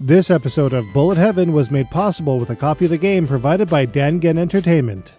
This episode of Bullet Heaven was made possible with a copy of the game provided by Dangen Entertainment.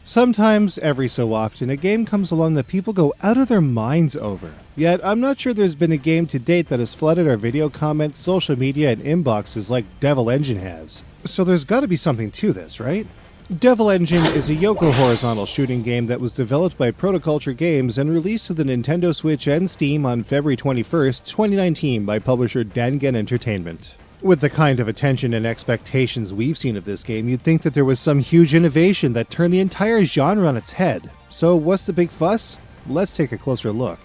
Sometimes, every so often, a game comes along that people go out of their minds over. Yet, I'm not sure there's been a game to date that has flooded our video comments, social media, and inboxes like Devil Engine has. So there's gotta be something to this, right? Devil Engine is a Yoko horizontal shooting game that was developed by Protoculture Games and released to the Nintendo Switch and Steam on February 21st, 2019 by publisher Dangen Entertainment. With the kind of attention and expectations we've seen of this game, you'd think that there was some huge innovation that turned the entire genre on its head. So what's the big fuss? Let's take a closer look.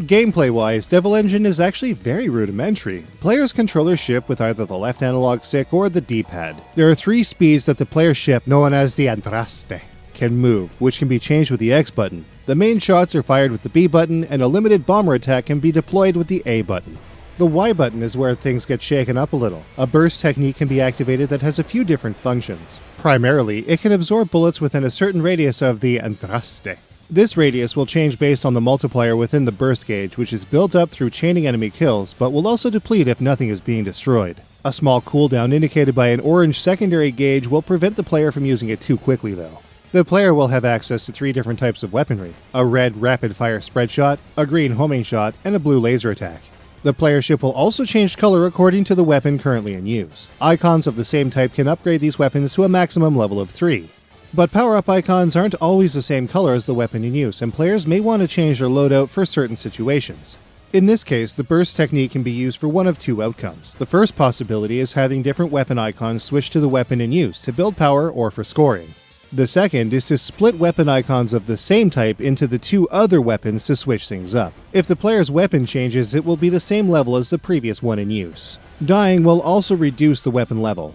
Gameplay-wise, Devil Engine is actually very rudimentary. Players control their ship with either the left analog stick or the D-pad. There are 3 speeds that the player's ship, known as the Andraste, can move, which can be changed with the X button. The main shots are fired with the B button, and a limited bomber attack can be deployed with the A button. The Y button is where things get shaken up a little. A burst technique can be activated that has a few different functions. Primarily, it can absorb bullets within a certain radius of the Andraste. This radius will change based on the multiplier within the burst gauge, which is built up through chaining enemy kills, but will also deplete if nothing is being destroyed. A small cooldown indicated by an orange secondary gauge will prevent the player from using it too quickly though. The player will have access to 3 different types of weaponry: a red rapid-fire spread shot, a green homing shot, and a blue laser attack. The player ship will also change color according to the weapon currently in use. Icons of the same type can upgrade these weapons to a maximum level of 3. But power-up icons aren't always the same color as the weapon in use, and players may want to change their loadout for certain situations. In this case, the burst technique can be used for one of 2 outcomes. The first possibility is having different weapon icons switch to the weapon in use to build power or for scoring. The second is to split weapon icons of the same type into the 2 other weapons to switch things up. If the player's weapon changes, it will be the same level as the previous one in use. Dying will also reduce the weapon level.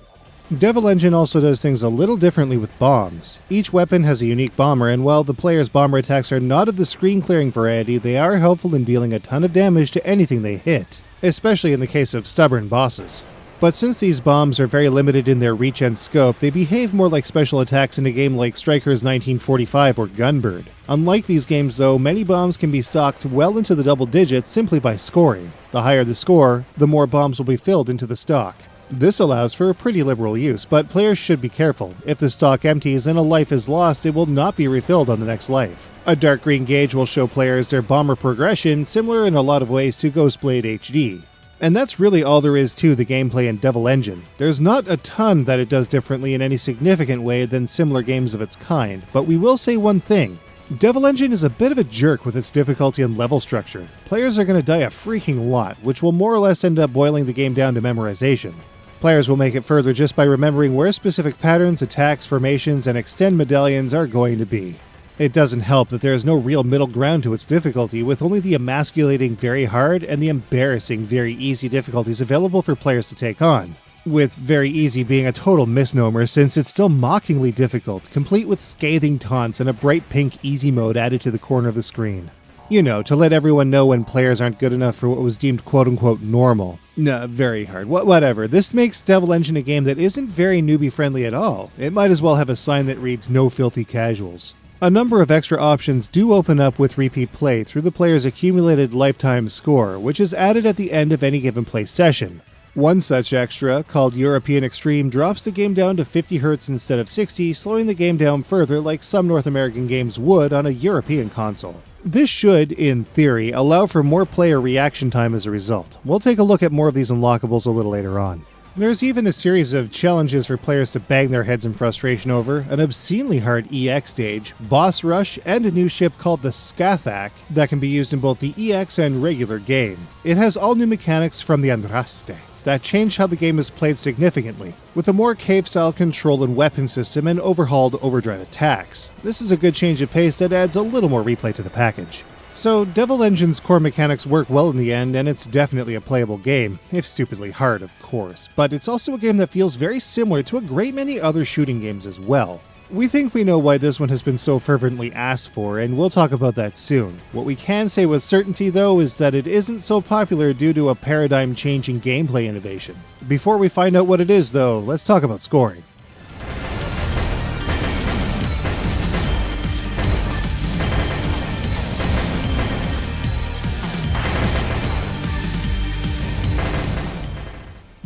Devil Engine also does things a little differently with bombs. Each weapon has a unique bomber, and while the player's bomber attacks are not of the screen-clearing variety, they are helpful in dealing a ton of damage to anything they hit, especially in the case of stubborn bosses. But since these bombs are very limited in their reach and scope, they behave more like special attacks in a game like Strikers 1945 or Gunbird. Unlike these games though, many bombs can be stocked well into the double digits simply by scoring. The higher the score, the more bombs will be filled into the stock. This allows for a pretty liberal use, but players should be careful. If the stock empties and a life is lost, it will not be refilled on the next life. A dark green gauge will show players their bomber progression, similar in a lot of ways to Ghostblade HD. And that's really all there is to the gameplay in Devil Engine. There's not a ton that it does differently in any significant way than similar games of its kind, but we will say one thing. Devil Engine is a bit of a jerk with its difficulty and level structure. Players are going to die a freaking lot, which will more or less end up boiling the game down to memorization. Players will make it further just by remembering where specific patterns, attacks, formations, and extend medallions are going to be. It doesn't help that there is no real middle ground to its difficulty, with only the emasculating very hard and the embarrassing very easy difficulties available for players to take on. With very easy being a total misnomer since it's still mockingly difficult, complete with scathing taunts and a bright pink easy mode added to the corner of the screen. You know, to let everyone know when players aren't good enough for what was deemed quote-unquote normal. Nah, very hard. Whatever. This makes Devil Engine a game that isn't very newbie-friendly at all. It might as well have a sign that reads "No Filthy Casuals." A number of extra options do open up with repeat play through the player's accumulated lifetime score, which is added at the end of any given play session. One such extra, called European Extreme, drops the game down to 50 Hz instead of 60, slowing the game down further like some North American games would on a European console. This should, in theory, allow for more player reaction time as a result. We'll take a look at more of these unlockables a little later on. There's even a series of challenges for players to bang their heads in frustration over, an obscenely hard EX stage, boss rush, and a new ship called the Scathak that can be used in both the EX and regular game. It has all new mechanics from the Andraste. that changed how the game is played significantly, with a more cave-style control and weapon system and overhauled overdrive attacks. This is a good change of pace that adds a little more replay to the package. So, Devil Engine's core mechanics work well in the end, and it's definitely a playable game, if stupidly hard, of course, but it's also a game that feels very similar to a great many other shooting games as well. We think we know why this one has been so fervently asked for, and we'll talk about that soon. What we can say with certainty, though, is that it isn't so popular due to a paradigm-changing gameplay innovation. Before we find out what it is, though, let's talk about scoring.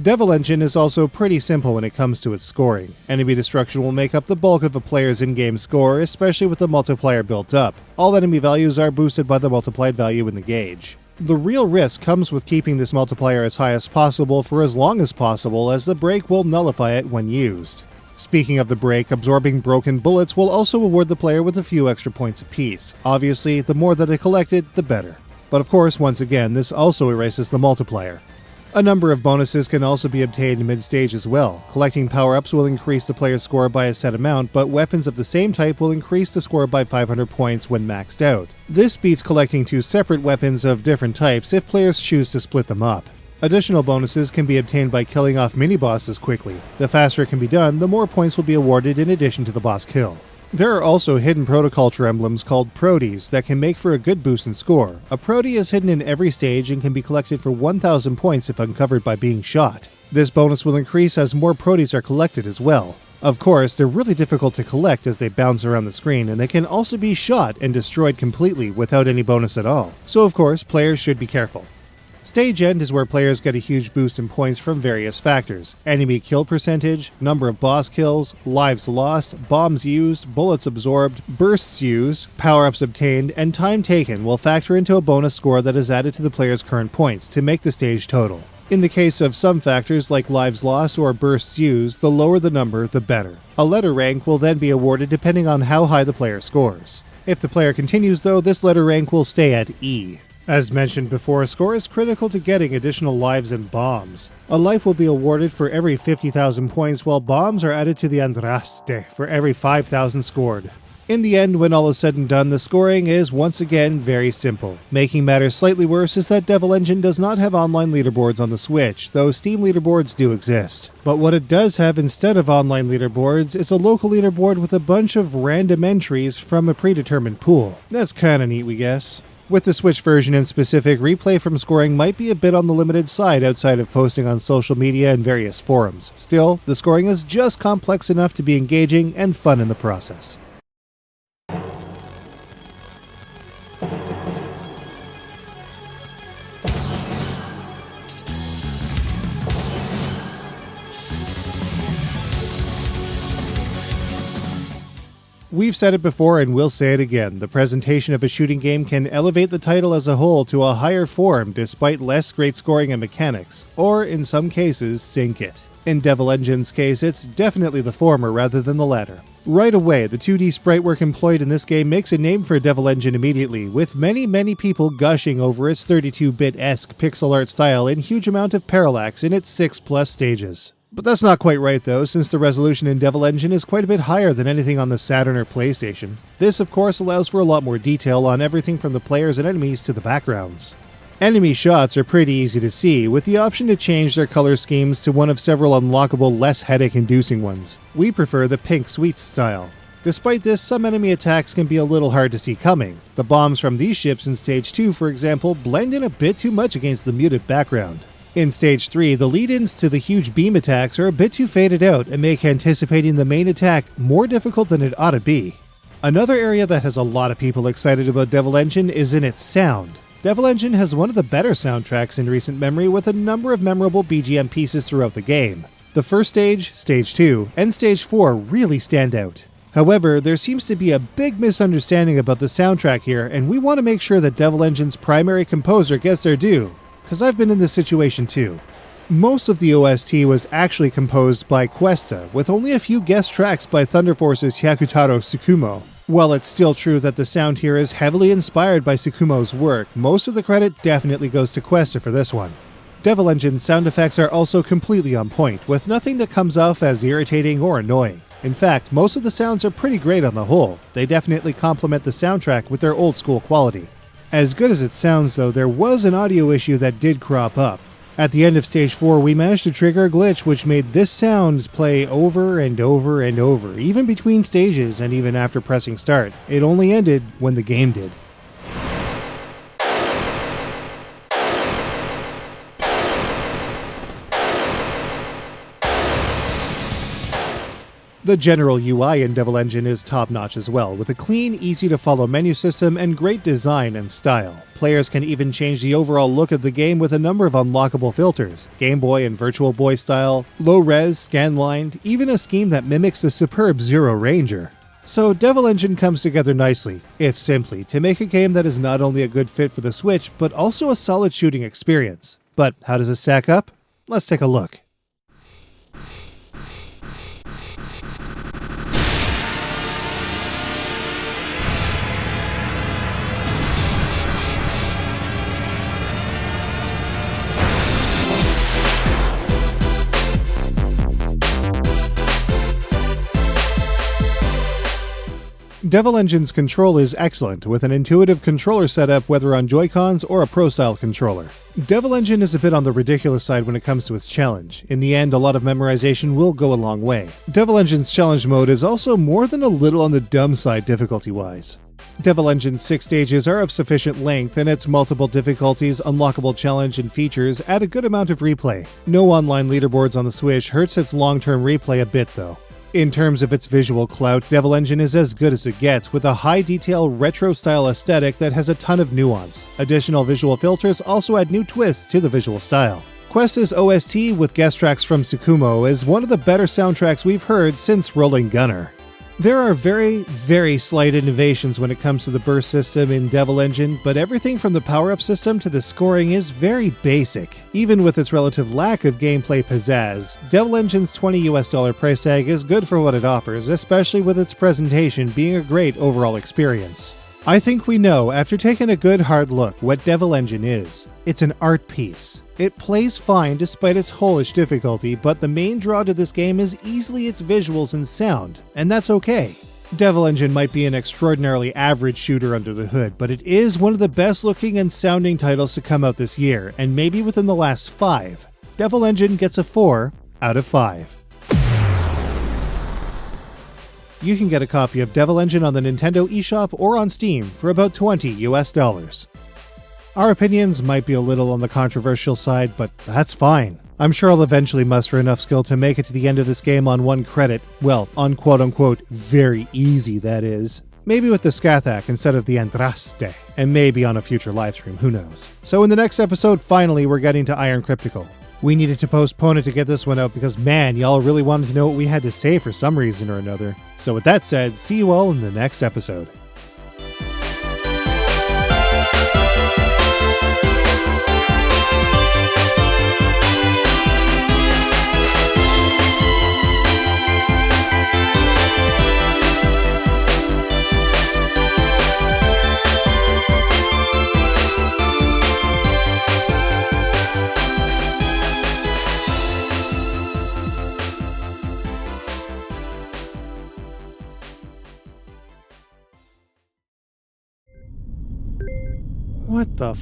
Devil Engine is also pretty simple when it comes to its scoring. Enemy destruction will make up the bulk of a player's in-game score, especially with the multiplier built up. All enemy values are boosted by the multiplied value in the gauge. The real risk comes with keeping this multiplier as high as possible for as long as possible, as the break will nullify it when used. Speaking of the break, absorbing broken bullets will also award the player with a few extra points apiece. Obviously, the more that are collected, the better. But of course, once again, this also erases the multiplier. A number of bonuses can also be obtained mid-stage as well. Collecting power-ups will increase the player's score by a set amount, but weapons of the same type will increase the score by 500 points when maxed out. This beats collecting 2 separate weapons of different types if players choose to split them up. Additional bonuses can be obtained by killing off mini-bosses quickly. The faster it can be done, the more points will be awarded in addition to the boss kill. There are also hidden protoculture emblems called Proteas that can make for a good boost in score. A Protea is hidden in every stage and can be collected for 1000 points if uncovered by being shot. This bonus will increase as more Proteas are collected as well. Of course, they're really difficult to collect as they bounce around the screen, and they can also be shot and destroyed completely without any bonus at all. So of course, players should be careful. Stage End is where players get a huge boost in points from various factors. Enemy kill percentage, number of boss kills, lives lost, bombs used, bullets absorbed, bursts used, power-ups obtained, and time taken will factor into a bonus score that is added to the player's current points to make the stage total. In the case of some factors like lives lost or bursts used, the lower the number, the better. A letter rank will then be awarded depending on how high the player scores. If the player continues though, this letter rank will stay at E. As mentioned before, score is critical to getting additional lives and bombs. A life will be awarded for every 50,000 points, while bombs are added to the Andraste for every 5,000 scored. In the end, when all is said and done, the scoring is once again very simple. Making matters slightly worse is that Devil Engine does not have online leaderboards on the Switch, though Steam leaderboards do exist. But what it does have instead of online leaderboards is a local leaderboard with a bunch of random entries from a predetermined pool. That's kinda neat, we guess. With the Switch version in specific, replay from scoring might be a bit on the limited side outside of posting on social media and various forums. Still, the scoring is just complex enough to be engaging and fun in the process. We've said it before and we'll say it again, the presentation of a shooting game can elevate the title as a whole to a higher form despite less great scoring and mechanics, or in some cases, sink it. In Devil Engine's case, it's definitely the former rather than the latter. Right away, the 2D sprite work employed in this game makes a name for Devil Engine immediately, with many people gushing over its 32-bit-esque pixel art style and huge amount of parallax in its 6+ stages. But that's not quite right though, since the resolution in Devil Engine is quite a bit higher than anything on the Saturn or PlayStation. This of course allows for a lot more detail on everything from the players and enemies to the backgrounds. Enemy shots are pretty easy to see, with the option to change their color schemes to one of several unlockable, less headache-inducing ones. We prefer the pink sweets style. Despite this, some enemy attacks can be a little hard to see coming. The bombs from these ships in Stage 2, for example, blend in a bit too much against the muted background. In Stage 3, the lead-ins to the huge beam attacks are a bit too faded out and make anticipating the main attack more difficult than it ought to be. Another area that has a lot of people excited about Devil Engine is in its sound. Devil Engine has one of the better soundtracks in recent memory, with a number of memorable BGM pieces throughout the game. The first stage, Stage 2, and Stage 4 really stand out. However, there seems to be a big misunderstanding about the soundtrack here, and we want to make sure that Devil Engine's primary composer gets their due. Because I've been in this situation too. Most of the OST was actually composed by Questa, with only a few guest tracks by Thunder Force's Hyakutaro Tsukumo. While it's still true that the sound here is heavily inspired by Tsukumo's work, most of the credit definitely goes to Questa for this one. Devil Engine's sound effects are also completely on point, with nothing that comes off as irritating or annoying. In fact, most of the sounds are pretty great on the whole. They definitely complement the soundtrack with their old school quality. As good as it sounds though, there was an audio issue that did crop up. At the end of Stage 4, we managed to trigger a glitch which made this sound play over and over and over, even between stages and even after pressing start. It only ended when the game did. The general UI in Devil Engine is top-notch as well, with a clean, easy-to-follow menu system and great design and style. Players can even change the overall look of the game with a number of unlockable filters, Game Boy and Virtual Boy style, low-res, scan-lined, even a scheme that mimics the superb Zero Ranger. So Devil Engine comes together nicely, if simply, to make a game that is not only a good fit for the Switch, but also a solid shooting experience. But how does it stack up? Let's take a look. Devil Engine's control is excellent, with an intuitive controller setup whether on Joy-Cons or a Pro-style controller. Devil Engine is a bit on the ridiculous side when it comes to its challenge. In the end, a lot of memorization will go a long way. Devil Engine's challenge mode is also more than a little on the dumb side difficulty-wise. Devil Engine's 6 stages are of sufficient length, and its multiple difficulties, unlockable challenge, and features add a good amount of replay. No online leaderboards on the Switch hurts its long-term replay a bit though. In terms of its visual clout, Devil Engine is as good as it gets, with a high-detail retro-style aesthetic that has a ton of nuance. Additional visual filters also add new twists to the visual style. Quest's OST with guest tracks from Tsukumo is one of the better soundtracks we've heard since Rolling Gunner. There are very slight innovations when it comes to the burst system in Devil Engine, but everything from the power-up system to the scoring is very basic. Even with its relative lack of gameplay pizzazz, Devil Engine's $20 price tag is good for what it offers, especially with its presentation being a great overall experience. I think we know, after taking a good hard look, what Devil Engine is. It's an art piece. It plays fine despite its hellish difficulty, but the main draw to this game is easily its visuals and sound, and that's okay. Devil Engine might be an extraordinarily average shooter under the hood, but it is one of the best looking and sounding titles to come out this year, and maybe within the last 5. Devil Engine gets a 4 out of 5. You can get a copy of Devil Engine on the Nintendo eShop or on Steam for about $20. Our opinions might be a little on the controversial side, but that's fine. I'm sure I'll eventually muster enough skill to make it to the end of this game on one credit. Well, on quote-unquote very easy, that is. Maybe with the Scathach instead of the Andraste, and maybe on a future livestream, who knows. So in the next episode, finally, we're getting to Iron Cryptical. We needed to postpone it to get this one out because, man, y'all really wanted to know what we had to say for some reason or another. So with that said, see you all in the next episode. What the f***?